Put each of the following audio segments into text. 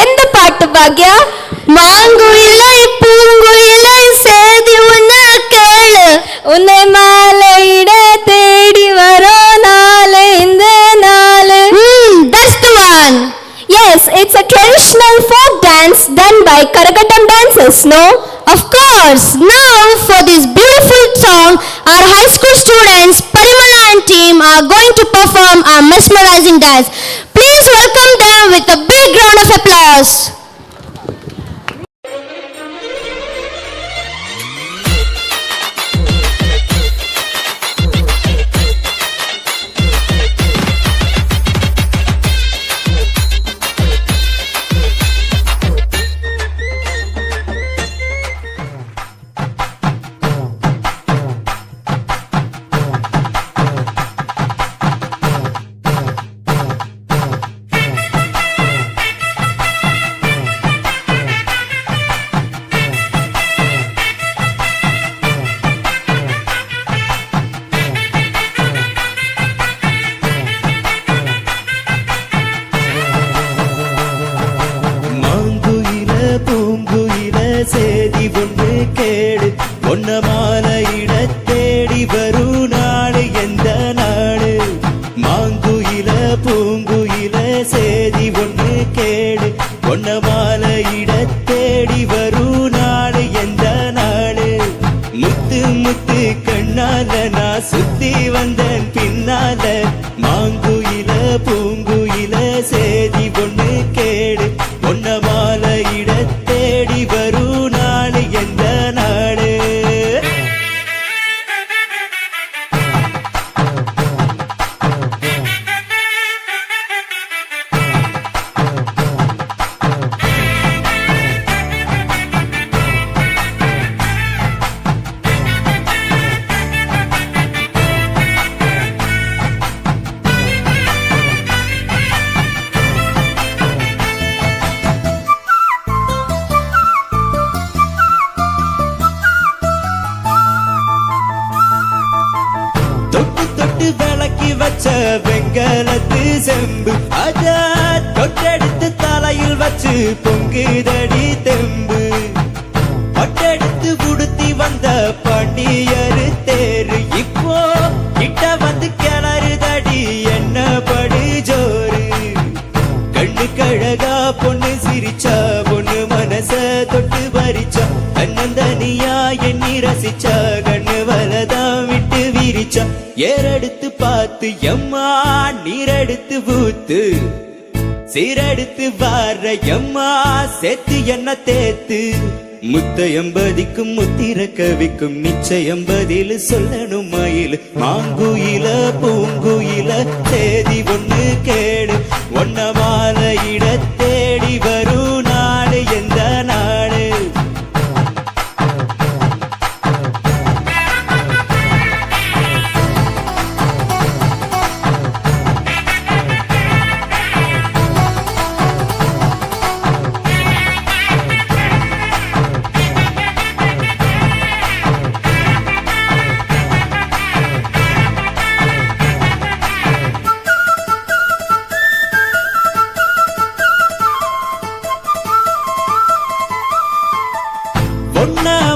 எந்த பாட்டு பாக்யா? மாங்குயிலை பூங்குயிலை சேதி ஒண்ணு கேளு, உன்னை மாலையிட தேடி வரும் நாளு இந்த நாளு. That's the one. Yes, it's a traditional folk dance done by Karagatam dancers, no? Of course. Now for this beautiful song, our high school students Parimala and team are going to perform a mesmerizing dance. Please welcome them with a big round of applause. சேதி ஒன்று கேடு, ஒன்ன மாலையிட தேடி வரும் நாடு எந்த நாடு? மாங்குயில பூங்குயில சேதி ஒன்று கேடு, ஒன்ன மாலையிட தேடி வரும் நாடு எந்த நாடு? முத்து முத்து கண்ணால நான் சுத்தி வந்தேன் பின்னால, மாங்குயில பூங்குயில சேதி ஒன்று கேடு, ஒன்ன மாலையிட தேடி வரும் நாடு எந்த நாடு? விளக்கி வச்ச வெங்கலத்து செம்பு, அத தொட்டெடுத்து தலையில் வச்சு பொங்குதடி தெம்பு. பட்டெடுத்து உடுத்தி வந்த பாண்டியரு தேரு, இப்போ கிட்ட வந்து கிளறுதடி என்ன படு ஜோரு. கண்ணு கழகா பொண்ணு சிரிச்சா, பொண்ணு மனச தொட்டு பறிச்சா, தன்னந்தனியா எண்ணி ரசிச்சா, கண்ணு வலதான் விட்டு விரிச்சா. ஏறெடுத்து பார்த்து எம்மா நீரெடுத்து ஊத்து, சீரெடுத்து வார எம்மா சேர்த்து என்ன தேத்து. முத்தையம்பதிக்கும் முத்திர கவிக்கும் நிச்சயம் பதில் சொல்லணும் மயில். மாங்குயில பூங்குயில சேதி ஒண்ணு கேடு, ஒன்ன மாலையிட தேடி வரும் நாடு எந்த நாடு?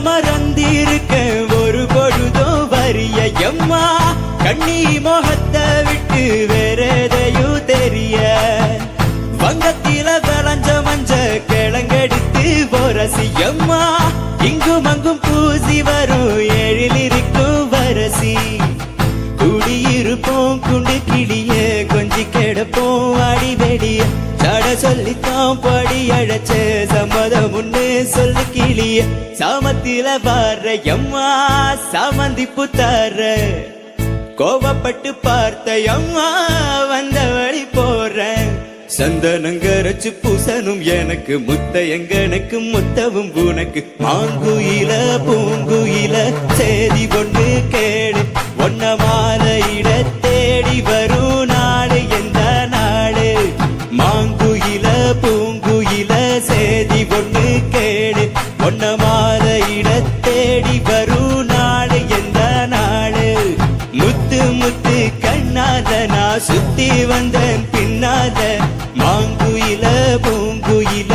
மறந்திருக்க ஒரு பொழுதும் வரிய எம்மா, கண்ணி மோகத்தை விட்டு வேறதையும் தெரிய. வங்கத்தில விளைஞ்ச மஞ்ச கிழங்கெடுத்து போரசி எம்மா, இங்கும் அங்கும் பூசி வரும் எழில் இருக்கும் வரசி. குடியிருப்போம் குண்டு கிளிய கொஞ்சி கிடப்போம் அடி வெடிய, சட சொல்லித்தான் படி அழைச்ச சம்மதம் முன்னு சொல்லு கிளிய. சாமத்தில வார எம்மா சாமந்தி புத்தார, கோவப்பட்டு பார்த்த எம்மா வந்த வழி போறேன். சந்தனங்கரைச்சு பூசனும் எனக்கு, முத்தையங்கனுக்கு முத்தவும் உனக்கு. மாங்குயில பூங்குயில சேதி ஒண்ணு கேடு, ஒன்ன மாலையிட தேடி வரும் நாடு எந்த நாடு? மாங்குயில பூங்குயில சேதி ஒண்ணு கேடு, ஒன்ன மாலையிட தேடி வரும் நாடு எந்த நாடு? முத்து முத்து கண்ணால நான் சுத்தி வந்தேன் பின்னால, மாங்குயில பூங்குயில